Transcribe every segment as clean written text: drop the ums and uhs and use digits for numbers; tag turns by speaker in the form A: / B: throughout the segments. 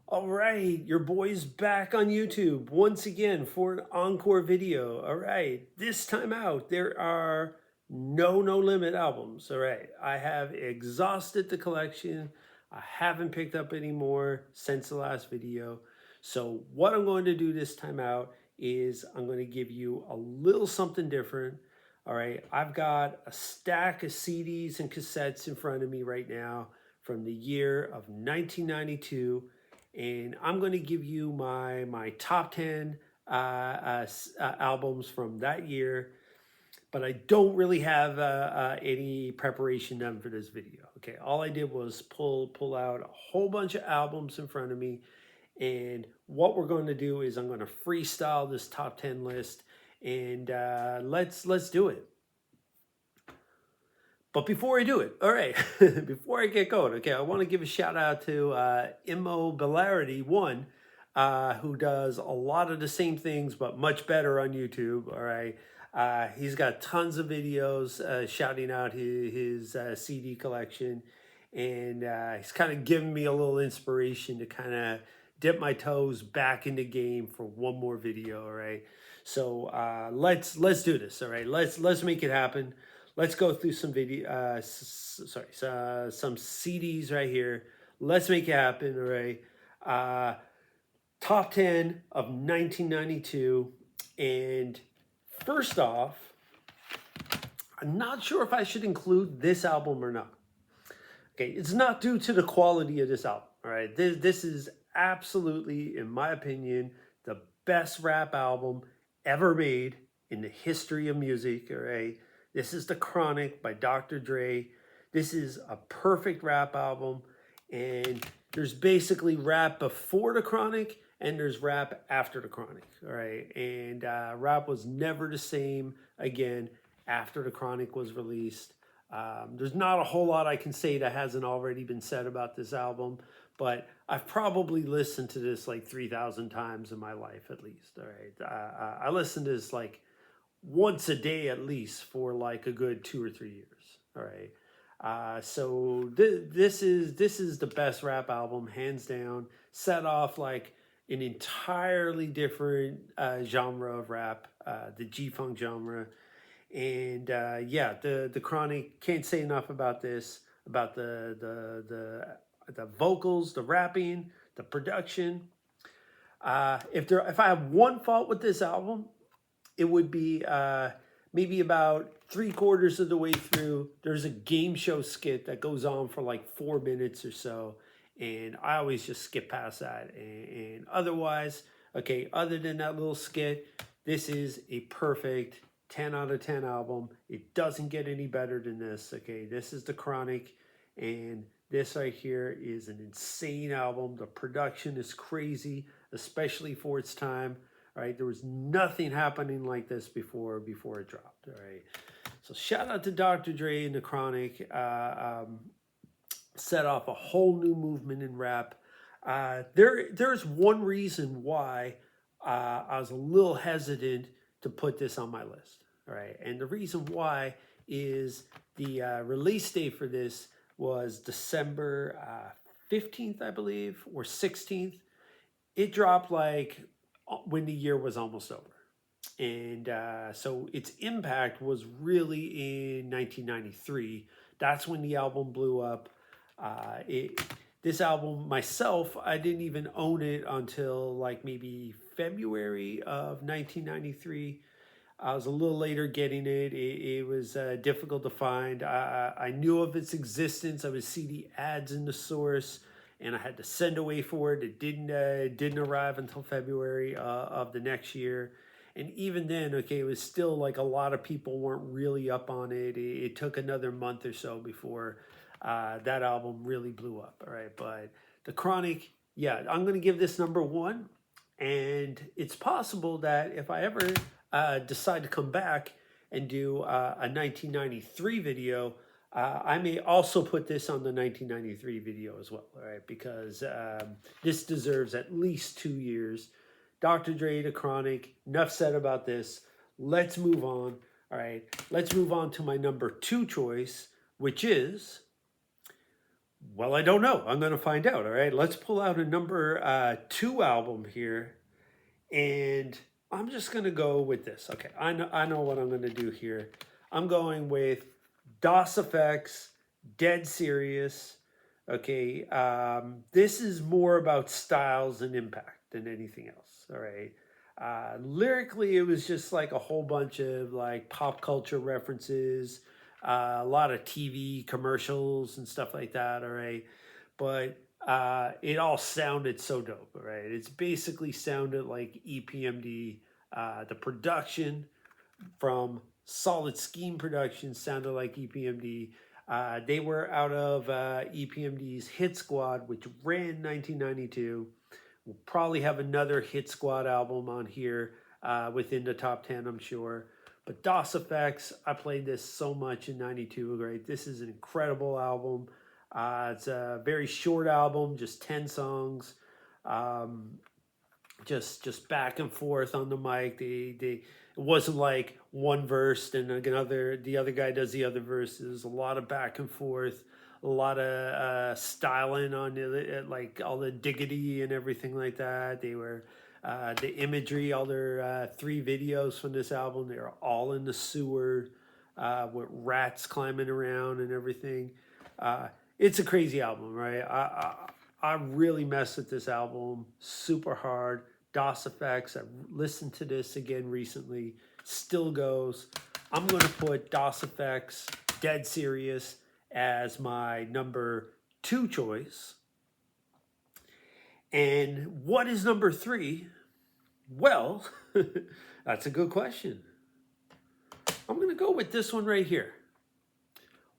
A: All right, your boy's back on YouTube once again for an encore video. All right, this time out, there are no limit albums. All right, I have exhausted the collection. I haven't picked up any more since the last video. So what I'm going to do this time out is I'm going to give you a little something different. All right, I've got a stack of CDs and cassettes in front of me right now from the year of 1992, and I'm going to give you my top 10 albums from that year, but I don't really have any preparation done for this video. Okay, all I did was pull out a whole bunch of albums in front of me, and what we're going to do is I'm going to freestyle this top 10 list, and let's do it. But before I do it, all right, before I get going, okay, I want to give a shout out to Immobilarity1, who does a lot of the same things, but much better on YouTube, all right. He's got tons of videos shouting out his CD collection, and he's kind of giving me a little inspiration to kind of dip my toes back in the game for one more video, all right. So let's do this, all right. Let's make it happen. Let's go through some video, some CDs right here. Let's make it happen, all right? Top 10 of 1992. And first off, I'm not sure if I should include this album or not. Okay, it's not due to the quality of this album, all right? This is absolutely, in my opinion, the best rap album ever made in the history of music, all right? This is The Chronic by Dr. Dre. This is a perfect rap album, and there's basically rap before The Chronic and there's rap after The Chronic, all right? And rap was never the same again after The Chronic was released. There's not a whole lot I can say that hasn't already been said about this album, but I've probably listened to this like 3,000 times in my life at least, all right? I listened to this like once a day at least for like a good 2 or 3 years. All right. So this is the best rap album, hands down. Set off like an entirely different genre of rap, the G-Funk genre. And yeah, the Chronic, can't say enough about this, about the vocals, the rapping, the production. If I have one fault with this album, it would be maybe about 3/4 of the way through. There's a game show skit that goes on for like 4 minutes or so, and I always just skip past that. And otherwise, okay, other than that little skit, this is a perfect 10 out of 10 album. It doesn't get any better than this. Okay, this is The Chronic, and this right here is an insane album. The production is crazy, especially for its time. Right, there was nothing happening like this before it dropped. All right, so shout out to Dr. Dre and The Chronic. Set off a whole new movement in rap. There's one reason why I was a little hesitant to put this on my list. All right, and the reason why is the release date for this was December 15th, I believe, or 16th. It dropped like when the year was almost over. And so its impact was really in 1993. That's when the album blew up. This album, myself, I didn't even own it until like maybe February of 1993. I was a little later getting it. It was difficult to find. I knew of its existence. I would see the ads in the source, and I had to send away for it. It didn't arrive until February of the next year. And even then, okay, it was still like a lot of people weren't really up on it. It took another month or so before that album really blew up, all right? But The Chronic, yeah, I'm going to give this number 1. And it's possible that if I ever decide to come back and do a 1993 video, I may also put this on the 1993 video as well, all right? Because this deserves at least 2 years. Dr. Dre, The Chronic, enough said about this. Let's move on, all right? Let's move on to my number 2 choice, which is Well, I don't know. I'm going to find out. All right. Let's pull out a number 2 album here. And I'm just going to go with this. Okay. I know what I'm going to do here. I'm going with DOS Effects, Dead Serious. Okay. This is more about styles and impact than anything else. All right. Lyrically, it was just like a whole bunch of like pop culture references, a lot of TV commercials and stuff like that. All right, but it all sounded so dope. All right, it's basically sounded like EPMD. The production from Solid Scheme Productions sounded like EPMD. They were out of EPMD's Hit Squad, which ran 1992. We'll probably have another Hit Squad album on here within the top 10, I'm sure. But DOS Effects, I played this so much in 92, right? This is an incredible album. It's a very short album, just 10 songs. Just back and forth on the mic. It wasn't like one verse and the other guy does the other verses. A lot of back and forth, a lot of styling on it, like all the diggity and everything like that. They were the imagery, all their 3 videos from this album. They were all in the sewer with rats climbing around and everything. It's a crazy album, right? I really messed with this album super hard. DOS Effects, I listened to this again recently, still goes. I'm going to put DOS Effects, Dead Serious, as my number 2 choice. And what is number 3? Well, that's a good question. I'm going to go with this one right here.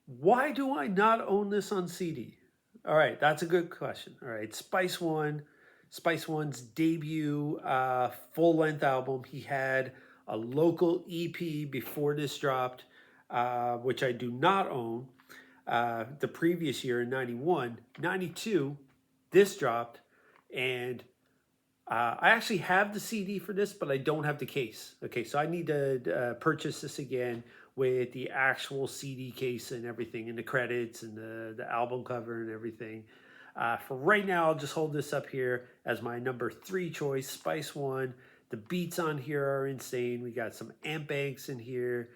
A: Why do I not own this on CD? All right, that's a good question. All right, Spice One's debut full-length album. He had a local EP before this dropped, which I do not own. The previous year in 91, 92, this dropped, and I actually have the CD for this, but I don't have the case. Okay, so I need to purchase this again with the actual CD case and everything, and the credits and the album cover and everything. For right now, I'll just hold this up here as my number 3 choice, Spice One. The beats on here are insane. We got some amp banks in here.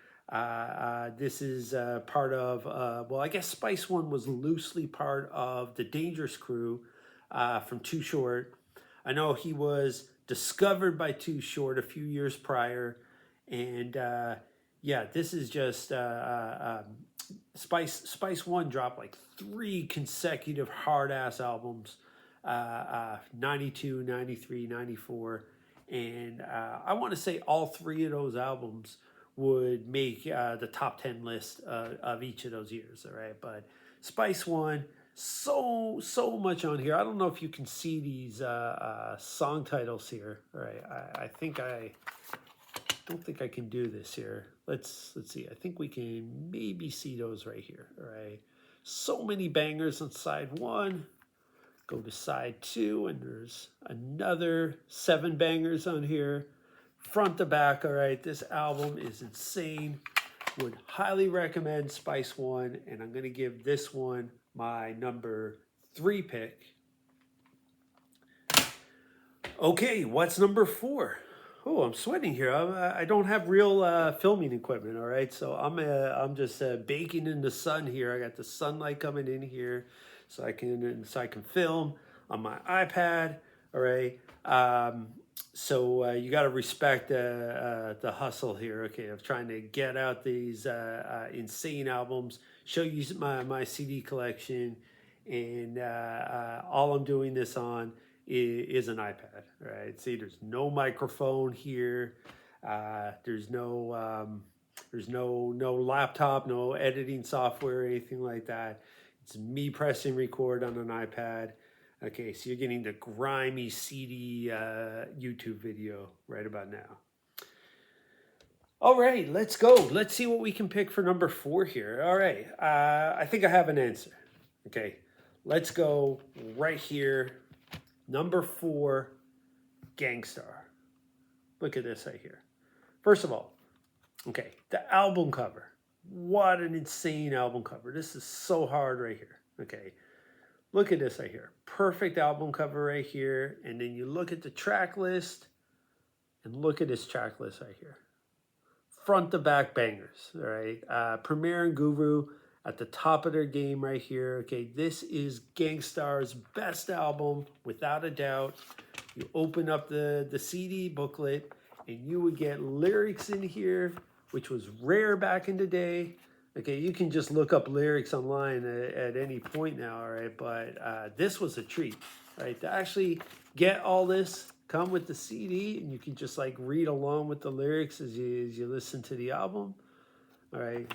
A: This is part of, well, I guess Spice One was loosely part of the Dangerous Crew from Too Short. I know he was discovered by Too Short a few years prior. And yeah, this is just Spice One dropped like 3 consecutive hard-ass albums, 92, 93, 94. And I want to say all 3 of those albums would make the top 10 list of each of those years, all right? But Spice One, so much on here. I don't know if you can see these song titles here, all right? I don't think I can do this here. Let's see. I think we can maybe see those right here, all right? So many bangers on side 1. Go to side 2, and there's another 7 bangers on here. Front to back, all right? This album is insane. Would highly recommend Spice One, and I'm going to give this one my number 3 pick. Okay, what's number 4? Oh, I'm sweating here. I don't have real filming equipment, all right? So I'm just baking in the sun here. I got the sunlight coming in here, so I can film on my iPad, all right? So you got to respect the hustle here, okay, of trying to get out these insane albums, show you my CD collection, and all I'm doing this on is an iPad, right? See, there's no microphone here. There's no laptop, no editing software or anything like that. It's me pressing record on an iPad. Okay, so you're getting the grimy CD YouTube video right about now. All right, let's go. Let's see what we can pick for number 4 here. All right, I think I have an answer. Okay, let's go right here. Number 4, Gangstar. Look at this right here. First of all, okay, the album cover. What an insane album cover. This is so hard right here. Okay. Look at this right here. Perfect album cover right here. And then you look at the track list and look at this track list right here. Front to back bangers, all right? Premier and Guru at the top of their game right here. Okay, this is Gang Starr's best album, without a doubt. You open up the CD booklet and you would get lyrics in here, which was rare back in the day. Okay, you can just look up lyrics online at any point now, all right? But this was a treat, right? To actually get all this, come with the CD, and you can just like read along with the lyrics as you listen to the album, all right?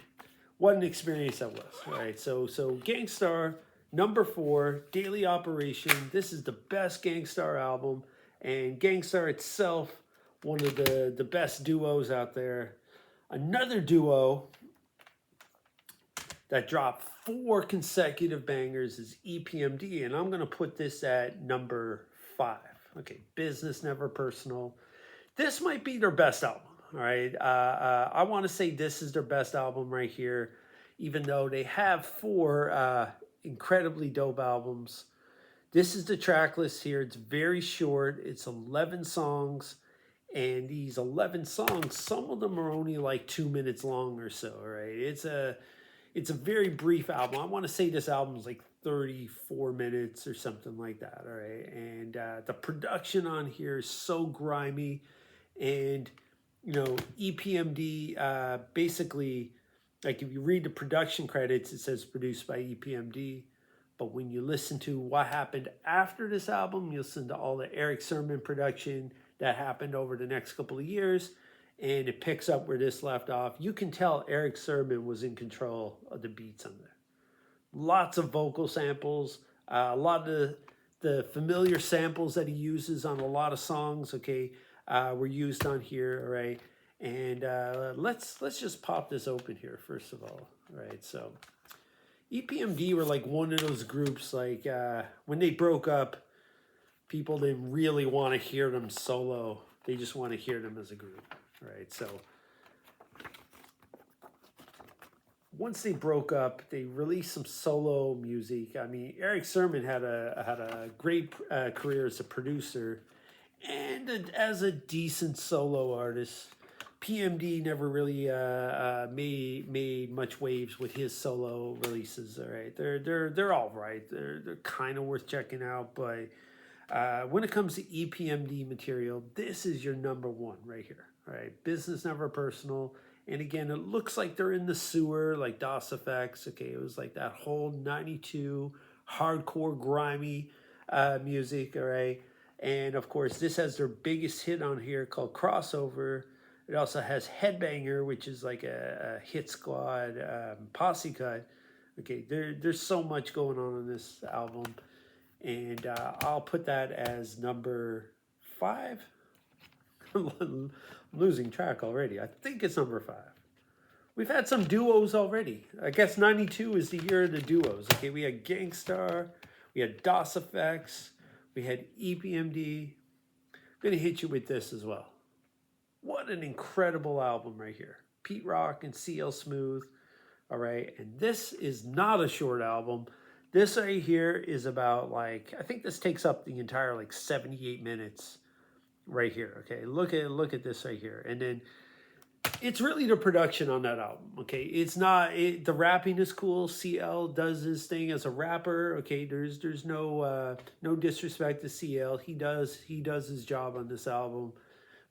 A: What an experience that was, all right? So Gang Starr, number 4, Daily Operation. This is the best Gang Starr album, and Gang Starr itself, one of the best duos out there. Another duo that dropped 4 consecutive bangers is EPMD, and I'm going to put this at number 5. Okay, Business Never Personal. This might be their best album, all right? I want to say this is their best album right here, even though they have 4 incredibly dope albums. This is the track list here. It's very short. It's 11 songs. And these 11 songs, some of them are only like 2 minutes long or so, right? It's a very brief album. I want to say this album is like 34 minutes or something like that, all right? And the production on here is so grimy. And, you know, EPMD, basically, like if you read the production credits, it says produced by EPMD. But when you listen to what happened after this album, you listen to all the Eric Sermon production that happened over the next couple of years, and it picks up where this left off. You can tell Eric Sermon was in control of the beats on there. Lots of vocal samples, a lot of the familiar samples that he uses on a lot of songs, okay, were used on here, all right? And let's just pop this open here, first of all, right? So EPMD were like one of those groups, like when they broke up, people didn't really want to hear them solo. They just want to hear them as a group, right? So once they broke up, they released some solo music. I mean, Eric Sermon had a great career as a producer and as a decent solo artist. PMD never really made much waves with his solo releases. All right, they're all right. They're kind of worth checking out. But when it comes to EPMD material, this is your number 1 right here. All right, Business Never Personal. And again, it looks like they're in the sewer, like DOS Effects. Okay, it was like that whole '92 hardcore grimy music. All right, and of course, this has their biggest hit on here called Crossover. It also has Headbanger, which is like a hit squad posse cut. Okay, there's so much going on in this album. And I'll put that as number 5. I'm losing track already. I think it's number 5. We've had some duos already. I guess 92 is the year of the duos. Okay, we had Gang Starr, we had DOS Effects, we had EPMD. I'm going to hit you with this as well. What an incredible album right here. Pete Rock and CL Smooth. All right. And this is not a short album. This right here is about like, I think this takes up the entire like 78 minutes right here. Okay. Look at this right here. And then it's really the production on that album. Okay. It's not, the rapping is cool. CL does his thing as a rapper. Okay. There's no disrespect to CL. He does his job on this album.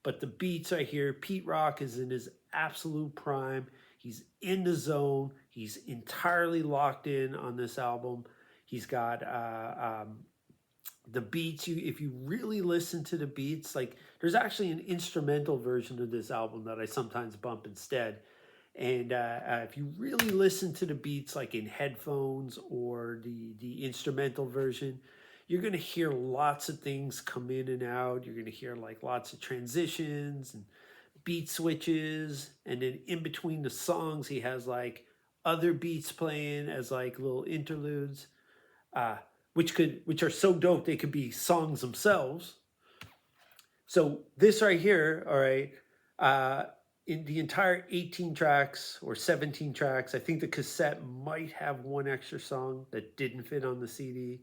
A: But the beats right here, Pete Rock is in his absolute prime. He's in the zone. He's entirely locked in on this album. He's got the beats. If you really listen to the beats, like there's actually an instrumental version of this album that I sometimes bump instead. And if you really listen to the beats, like in headphones or the instrumental version, you're going to hear lots of things come in and out. You're going to hear like lots of transitions and beat switches. And then in between the songs, he has like other beats playing as like little interludes, which are so dope they could be songs themselves. So this right here, all right, in the entire 18 tracks or 17 tracks, I think the cassette might have one extra song that didn't fit on the CD.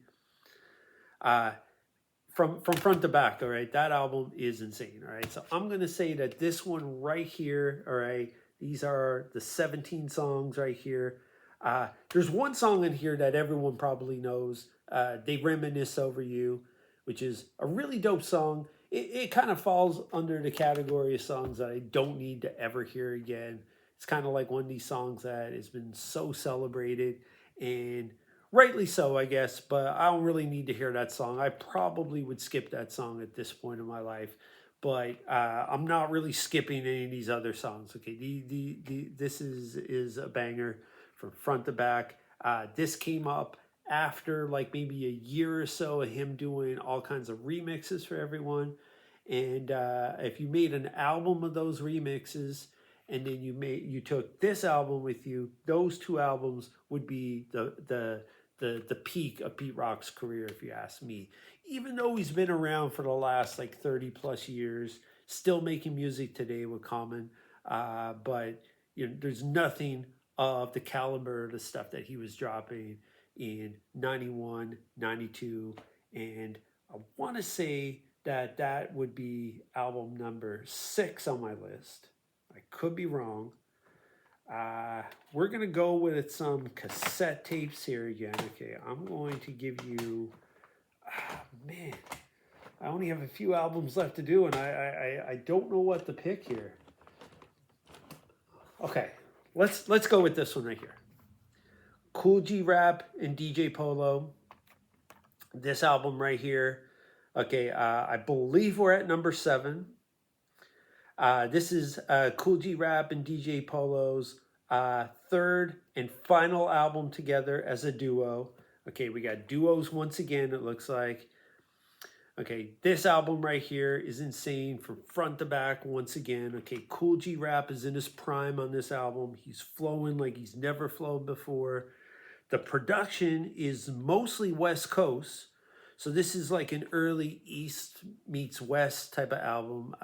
A: From front to back, all right, that album is insane. All right, so I'm gonna say that this one right here, all right, these are the 17 songs right here. There's one song in here that everyone probably knows, They Reminisce Over You, which is a really dope song. It kind of falls under the category of songs that I don't need to ever hear again. It's kind of like one of these songs that has been so celebrated, and rightly so, I guess, but I don't really need to hear that song. I probably would skip that song at this point in my life, but I'm not really skipping any of these other songs. Okay, this is a banger from front to back. This came up after like maybe a year or so of him doing all kinds of remixes for everyone. And if you made an album of those remixes, and then you took this album with you, those two albums would be the peak of Pete Rock's career, if you ask me. Even though he's been around for the last like 30 plus years, still making music today with Common, but you know, there's nothing of the caliber of the stuff that he was dropping in 91, 92, and I want to say that that would be album number 6 on my list. I could be wrong. We're going to go with some cassette tapes here again. Okay, I'm going to give you, man, I only have a few albums left to do, and I don't know what to pick here. Okay, let's go with this one right here. Kool G Rap and DJ Polo. This album right here. Okay, I believe we're at number 7. This is Kool G Rap and DJ Polo's third and final album together as a duo. Okay, we got duos once again, it looks like. Okay, this album right here is insane from front to back once again. Okay, Kool G Rap is in his prime on this album. He's flowing like he's never flowed before. The production is mostly West Coast. So this is like an early East meets West type of album.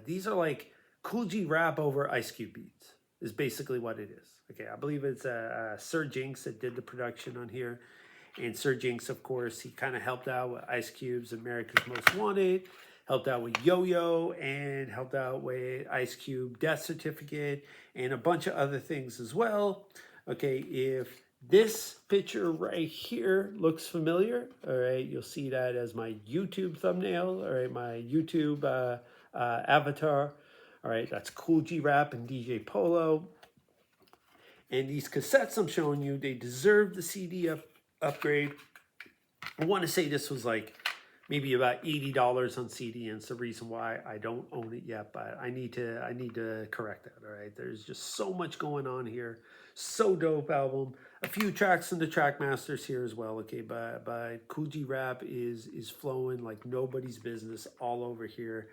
A: These are like Kool G Rap over Ice Cube beats is basically what it is. Okay, I believe it's Sir Jinx that did the production on here. And Sir Jinx, of course, he kind of helped out with Ice Cube's America's Most Wanted, helped out with Yo-Yo, and helped out with Ice Cube Death Certificate, and a bunch of other things as well. Okay, if this picture right here looks familiar, all right, you'll see that as my YouTube thumbnail, all right, my YouTube avatar. All right, that's Kool G Rap and DJ Polo. And these cassettes I'm showing you, they deserve the CD upgrade. I want to say this was like maybe about $80 on CD, and it's the reason why I don't own it yet, but I need to correct that. All right, there's just so much going on here. So dope album. A few tracks in the Trackmasters here as well. Okay, but Kool G Rap is flowing like nobody's business all over here,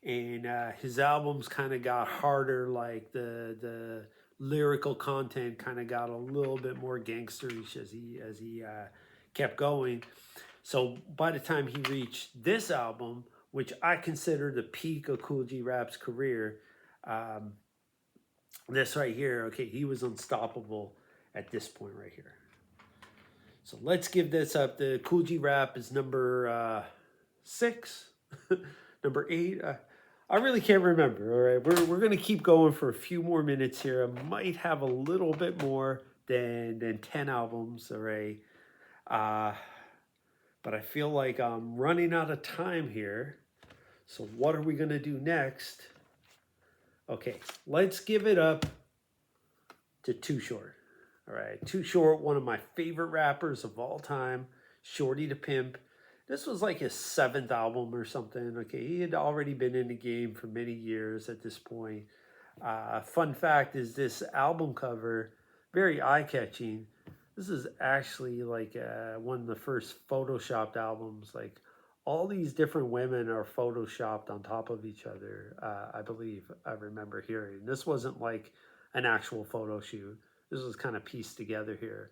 A: and his albums kind of got harder. Like the lyrical content kind of got a little bit more gangsterish as he kept going. So by the time he reached this album, which I consider the peak of Kool G Rap's career, this right here, okay, he was unstoppable at this point right here. So let's give this up. The Kool G Rap is number 6, number 8. I really can't remember. All right, we're gonna keep going for a few more minutes here. I might have a little bit more than 10 albums. All right, but I feel like I'm running out of time here. So what are we gonna do next? Okay, let's give it up to Too Short. All right, Too Short, one of my favorite rappers of all time, Shorty the Pimp. This was like his 7th album or something. Okay, he had already been in the game for many years at this point. Fun fact is this album cover, very eye-catching. This is actually like one of the first photoshopped albums. Like all these different women are photoshopped on top of each other, I believe I remember hearing. This wasn't like an actual photo shoot. This was kind of pieced together here.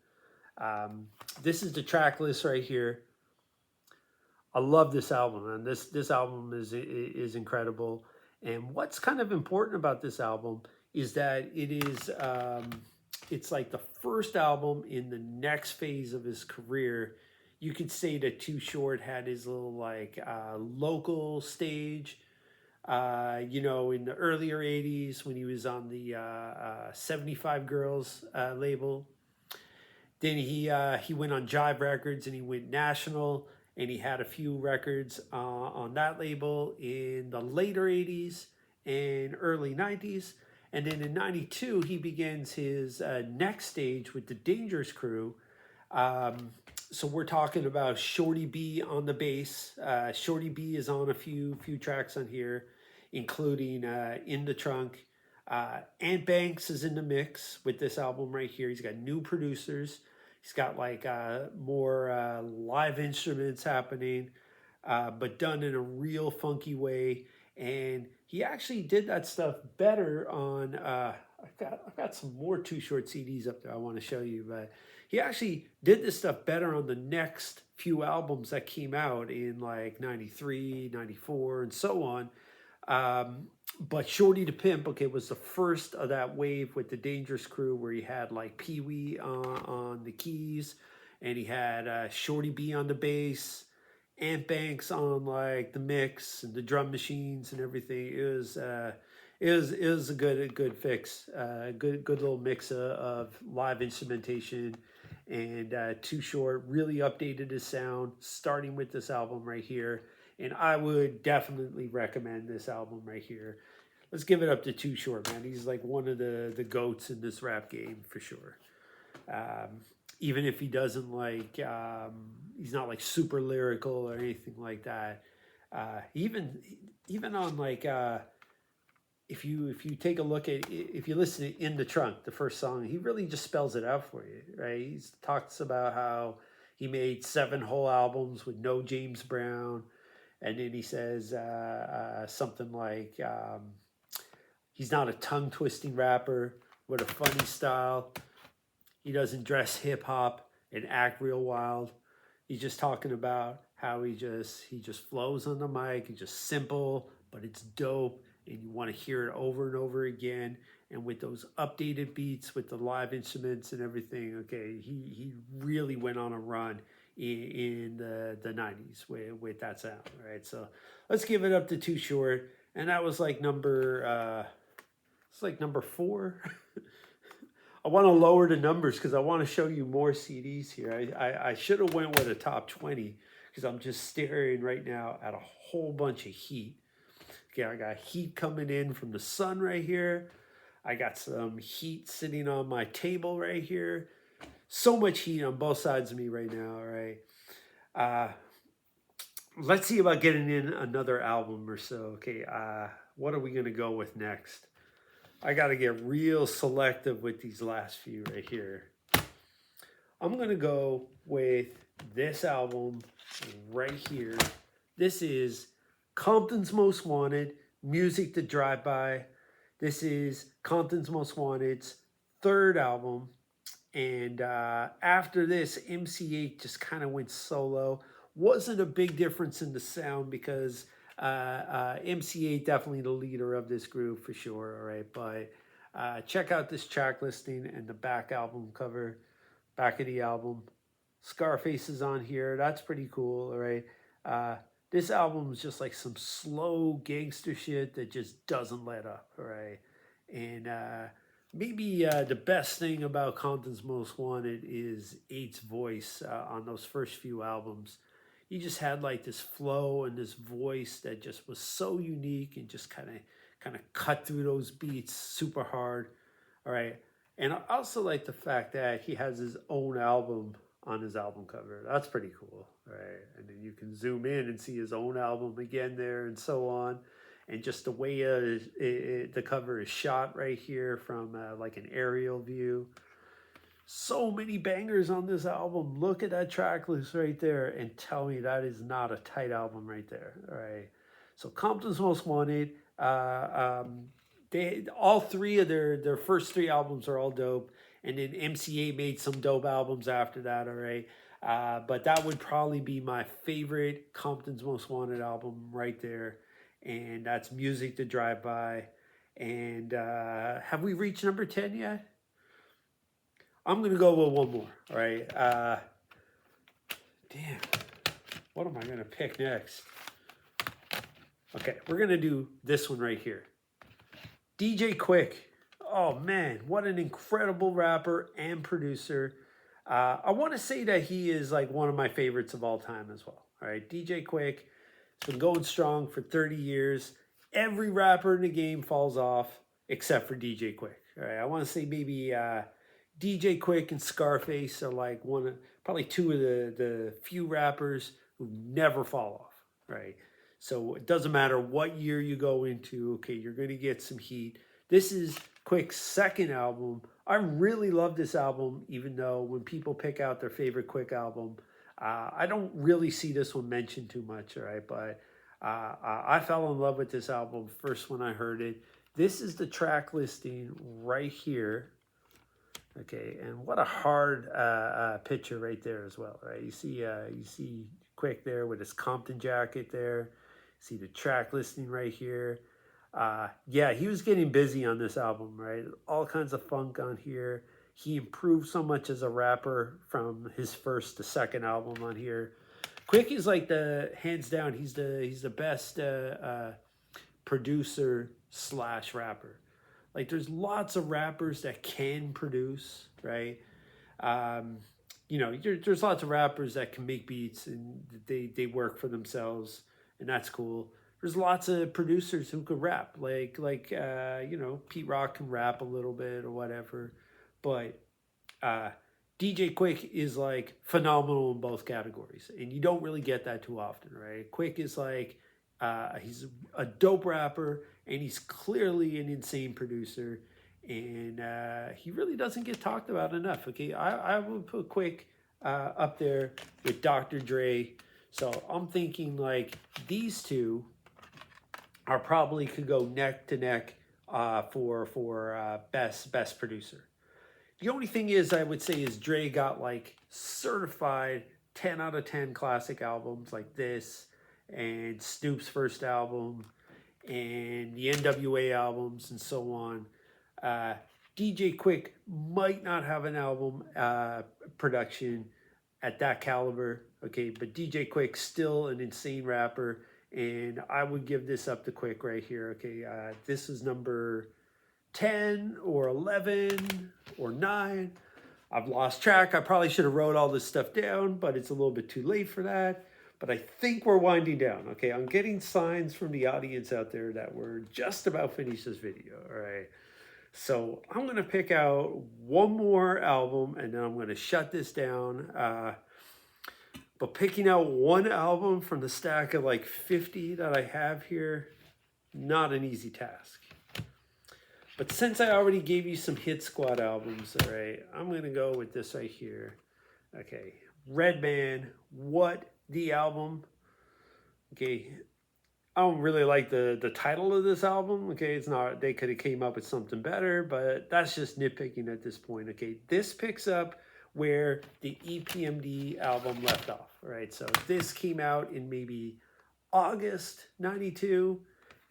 A: This is the track list right here. I love this album, and this album is incredible. And what's kind of important about this album is that it is it's like the first album in the next phase of his career. You could say that Too Short had his little like local stage. You know, in the earlier '80s when he was on the 75 Girls label. Then he went on Jive Records and he went national, and he had a few records on that label in the later '80s and early '90s. And then in '92 he begins his next stage with the Dangerous Crew. So we're talking about Shorty B on the bass. Shorty B is on a few tracks on here, including In the Trunk. Ant Banks is in the mix with this album right here. He's got new producers. He's got like more live instruments happening, but done in a real funky way. And he actually did that stuff better on. I've got some more Too Short CDs up there I want to show you, but he actually did this stuff better on the next few albums that came out in like '93, '94, and so on. But Shorty to Pimp, okay, was the first of that wave with the Dangerous Crew, where he had like Pee Wee on the keys, and he had Shorty B on the bass, Ant Banks on like the mix and the drum machines and everything. It was a good fix, good little mix of live instrumentation, and Too Short really updated his sound, starting with this album right here. And I would definitely recommend this album right here. Let's give it up to Too Short, man. He's like one of the goats in this rap game for sure. Even if he doesn't like, he's not like super lyrical or anything like that. Even on like, if you take a look at, if you listen to In the Trunk, the first song, he really just spells it out for you, right? He talks about how he made 7 whole albums with no James Brown. And then he says something like, he's not a tongue twisting rapper with a funny style. He doesn't dress hip hop and act real wild. He's just talking about how he just flows on the mic. He's just simple, but it's dope, and you want to hear it over and over again. And with those updated beats, with the live instruments and everything, okay, he really went on a run in the '90s with that sound, right? So let's give it up to Too Short, and that was like number it's like number 4. I want to lower the numbers because I want to show you more CDs here. I should have went with a top 20 because I'm just staring right now at a whole bunch of heat. Okay, I got heat coming in from the sun right here. I got some heat sitting on my table right here. So much heat on both sides of me right now, all right? Let's see about getting in another album or so. Okay, what are we going to go with next? I got to get real selective with these last few right here. I'm going to go with this album right here. This is Compton's Most Wanted, Music to Drive By. This is Compton's Most Wanted's 3rd album. And after this, MC8 just kind of went solo. Wasn't a big difference in the sound because MC8 definitely the leader of this group for sure. All right, but check out this track listing and the back album cover, back of the album. Scarface is on here. That's pretty cool. All right. This album is just like some slow gangster shit that just doesn't let up. All right, and maybe the best thing about Compton's Most Wanted is 8's voice on those first few albums. He just had like this flow and this voice that just was so unique and just kind of cut through those beats super hard. All right. And I also like the fact that he has his own album on his album cover. That's pretty cool. Right. And then you can zoom in and see his own album again there and so on. And just the way the cover is shot right here from like an aerial view. So many bangers on this album. Look at that track list right there and tell me that is not a tight album right there. All right. So Compton's Most Wanted. They all 3 of their first 3 albums are all dope. And then MCA made some dope albums after that. All right. But that would probably be my favorite Compton's Most Wanted album right there. And that's Music to Drive By. And have we reached number 10 yet? I'm going to go with one more, all right? Damn. What am I going to pick next? Okay, we're going to do this one right here. DJ Quik. Oh man, what an incredible rapper and producer. I want to say that he is like one of my favorites of all time as well. All right, DJ Quik has been going strong for 30 years. Every rapper in the game falls off except for DJ Quik. All right, I want to say maybe DJ Quik and Scarface are like probably two of the few rappers who never fall off. Right, so it doesn't matter what year you go into. Okay, you're going to get some heat. This is Quik's second album. I really love this album, even though when people pick out their favorite Quik album, I don't really see this one mentioned too much, all right? But I fell in love with this album first when I heard it. This is the track listing right here. Okay, and what a hard picture right there as well, right? You see Quik there with his Compton jacket there. See the track listing right here. Yeah, he was getting busy on this album, right? All kinds of funk on here. He improved so much as a rapper from his first to second album on here. Quik is like hands down, he's the best producer / rapper. Like there's lots of rappers that can produce, right? You know, there's lots of rappers that can make beats and they work for themselves, and that's cool. There's lots of producers who could rap, like you know, Pete Rock can rap a little bit or whatever, but DJ Quik is like phenomenal in both categories, and you don't really get that too often, right? Quik is like he's a dope rapper, and he's clearly an insane producer, and he really doesn't get talked about enough. Okay, I would put Quik up there with Dr. Dre. So I'm thinking like these two are probably could go neck to neck for best producer. The only thing is I would say is Dre got like certified 10 out of 10 classic albums like this, and Snoop's first album, and the NWA albums, and so on. DJ Quik might not have an album production at that caliber, okay, but DJ Quik's still an insane rapper, and I would give this up to Quik right here, okay. This is number 10 or 11 or 9. I've lost track. I probably should have wrote all this stuff down, but it's a little bit too late for that. But I think we're winding down, okay? I'm getting signs from the audience out there that we're just about finished this video, all right? So I'm going to pick out one more album, and then I'm going to shut this down. But picking out one album from the stack of like 50 that I have here, not an easy task. But since I already gave you some Hit Squad albums, all right, I'm going to go with this right here. Okay, Redman, What the Album. Okay, I don't really like the title of this album. Okay, it's not, they could have came up with something better, but that's just nitpicking at this point. Okay, this picks up where the EPMD album left off, all right? So this came out in maybe August 92.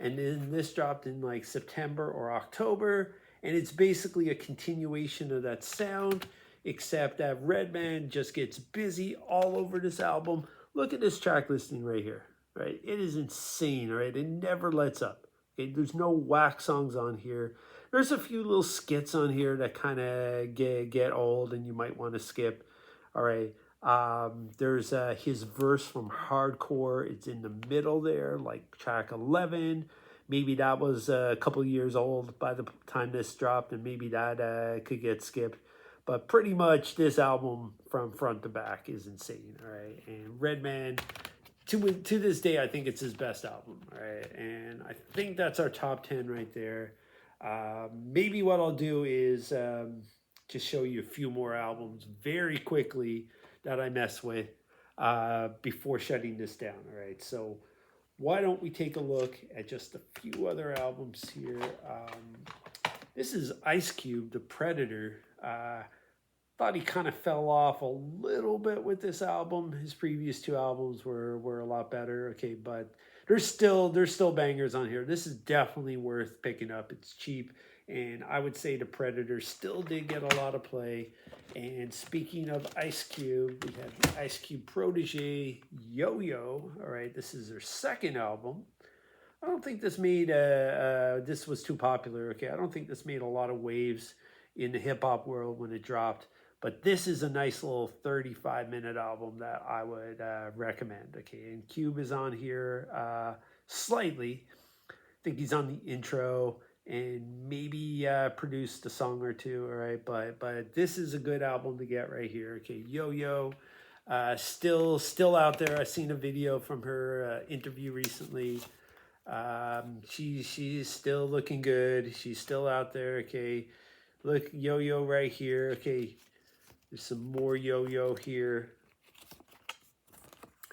A: And then this dropped in like September or October. And it's basically a continuation of that sound, except that Redman just gets busy all over this album. Look at this track listing right here, right? It is insane, right? It never lets up. Okay, there's no whack songs on here. There's a few little skits on here that kind of get old and you might want to skip. All right. There's his verse from Hardcore. It's in the middle there, like track 11. Maybe that was a couple of years old by the time this dropped, and maybe that could get skipped. But pretty much this album from front to back is insane, all right? And Redman, to this day, I think it's his best album, all right? And I think that's our top 10 right there. Maybe what I'll do is just show you a few more albums very quickly that I mess with before shutting this down, all right? So why don't we take a look at just a few other albums here. This is Ice Cube, The Predator. Thought he kind of fell off a little bit with this album. His previous two albums were a lot better, okay, but there's still bangers on here. This is definitely worth picking up. It's cheap. And I would say the Predator still did get a lot of play. And speaking of Ice Cube, we have the Ice Cube protege, Yo-Yo. All right, this is their second album. I don't think this made, this was too popular, okay? I don't think this made a lot of waves in the hip-hop world when it dropped. But this is a nice little 35-minute album that I would recommend, okay? And Cube is on here slightly. I think he's on the intro and maybe produced a song or two, all right? But this is a good album to get right here, okay? Yo-Yo, still out there. I seen a video from her interview recently. She's still looking good. She's still out there, okay? Look, Yo-Yo right here, okay? There's some more Yo-Yo here.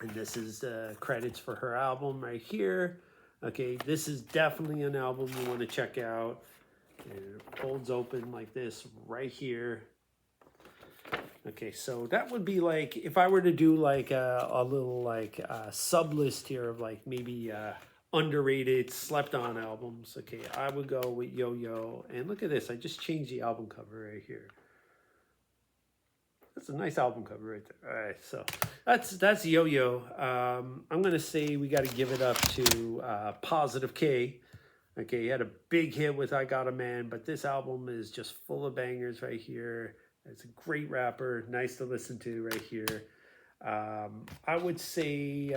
A: And this is credits for her album right here. Okay, this is definitely an album you want to check out. And it folds open like this right here. Okay, so that would be like, if I were to do like a little like sub list here of like maybe underrated slept on albums. Okay, I would go with Yo-Yo. And look at this, I just changed the album cover right here. That's a nice album cover right there. All right, so that's Yo-Yo. I'm going to say we got to give it up to Positive K. Okay, he had a big hit with I Got a Man, but this album is just full of bangers right here. It's a great rapper, nice to listen to right here. I would say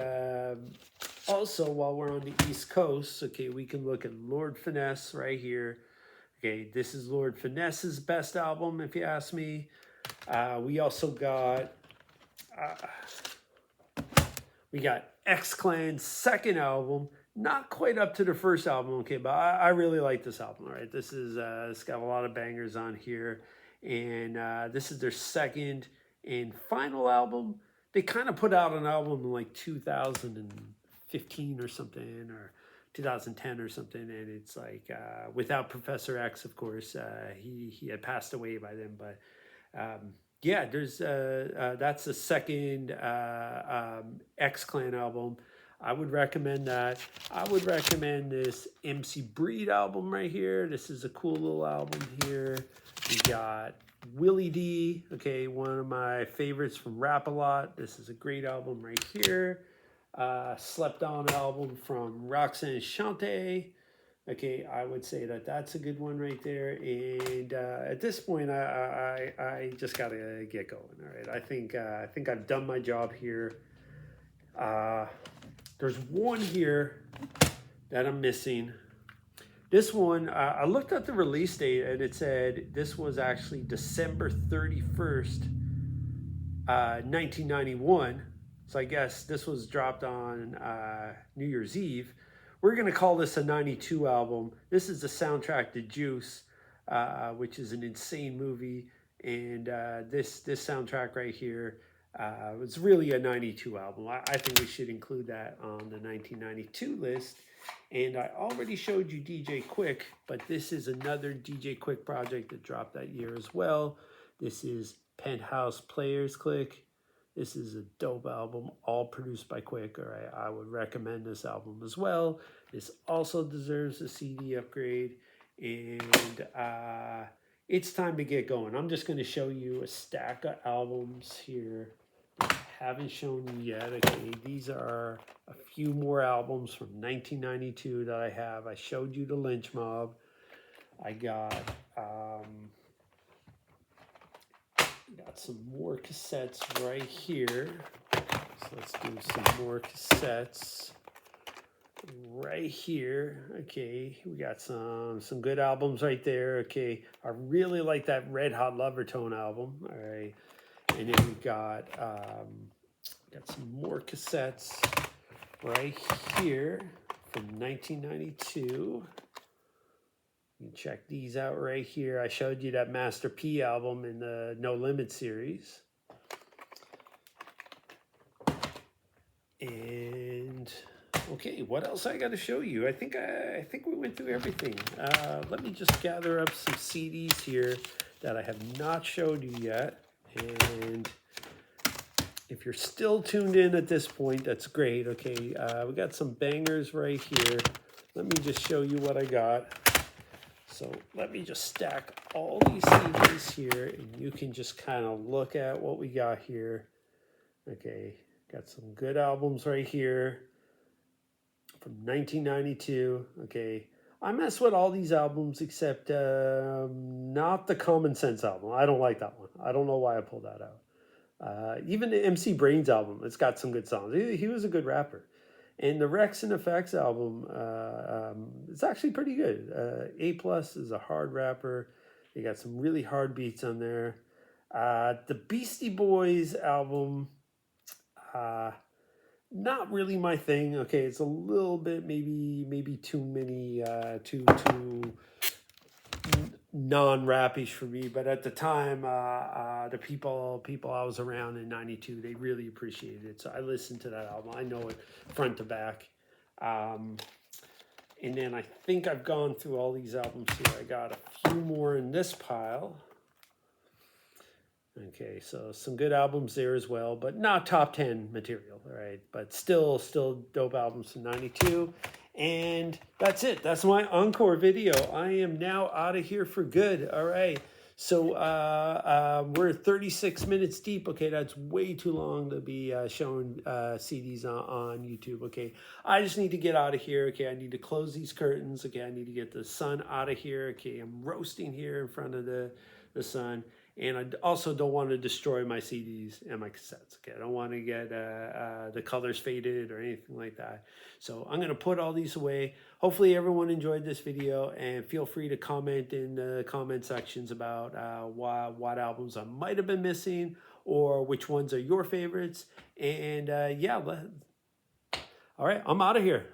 A: also while we're on the East Coast, okay, we can look at Lord Finesse right here. Okay, this is Lord Finesse's best album, if you ask me. We also got X-Clan's second album, not quite up to the first album, okay, but I really like this album. All right, this is it's got a lot of bangers on here, and this is their second and final album. They kind of put out an album in like 2015 or something, or 2010 or something, and it's like without Professor X, of course. He had passed away by then, but yeah, there's that's the second X-Clan album. I would recommend that. I would recommend this MC Breed album right here. This is a cool little album here. We got Willie D, okay, one of my favorites from Rap A Lot. This is a great album right here. Slept On album from Roxanne Shante. Okay, I would say that that's a good one right there. And at this point, I just gotta get going. All right, I think I've done my job here. There's one here that I'm missing. This one, I looked at the release date and it said this was actually December 31st, 1991. So I guess this was dropped on New Year's Eve. We're going to call this a 92 album. This is the soundtrack to Juice, which is an insane movie. And this soundtrack right here was really a 92 album. I think we should include that on the 1992 list. And I already showed you DJ Quik, but this is another DJ Quik project that dropped that year as well. This is Penthouse Players Click. This is a dope album, all produced by Quik. All right, I would recommend this album as well. This also deserves a CD upgrade. And it's time to get going. I'm just going to show you a stack of albums here that I haven't shown you yet. Okay, these are a few more albums from 1992 that I have. I showed you the Lynch Mob. I got some more cassettes right here. So let's do some more cassettes right here. Okay, we got some good albums right there. Okay, I really like that Red Hot Lover Tone album. All right, and then we got some more cassettes right here from 1992. You can check these out right here. I showed you that Master P album in the No Limit series. And okay, what else I got to show you? I think we went through everything. Let me just gather up some CDs here that I have not showed you yet. And if you're still tuned in at this point, that's great. Okay, we got some bangers right here. Let me just show you what I got. So let me just stack all these CDs here, and you can just kind of look at what we got here. Okay, got some good albums right here from 1992. Okay, I mess with all these albums except not the Common Sense album. I don't like that one. I don't know why I pulled that out. Even the MC Brains album, it's got some good songs. He was a good rapper. And the Rex and Effects album, it's actually pretty good. A Plus is a hard rapper. They got some really hard beats on there. The Beastie Boys album, not really my thing. Okay, it's a little bit maybe too many too non-rappish for me, but at the time, the people I was around in '92, they really appreciated it. So I listened to that album. I know it front to back. And then I think I've gone through all these albums here. I got a few more in this pile. Okay, so some good albums there as well, but not top 10 material, all right? But still dope albums from '92. And that's it. That's my encore video. I am now out of here for good, all right? So we're 36 minutes deep. Okay, that's way too long to be showing CDs on YouTube. Okay, I just need to get out of here. Okay, I need to close these curtains. Okay, I need to get the sun out of here. Okay, I'm roasting here in front of the sun. And I also don't want to destroy my CDs and my cassettes. Okay, I don't want to get the colors faded or anything like that. So I'm going to put all these away. Hopefully everyone enjoyed this video, and feel free to comment in the comment sections about what albums I might have been missing or which ones are your favorites. And yeah, all right, I'm out of here.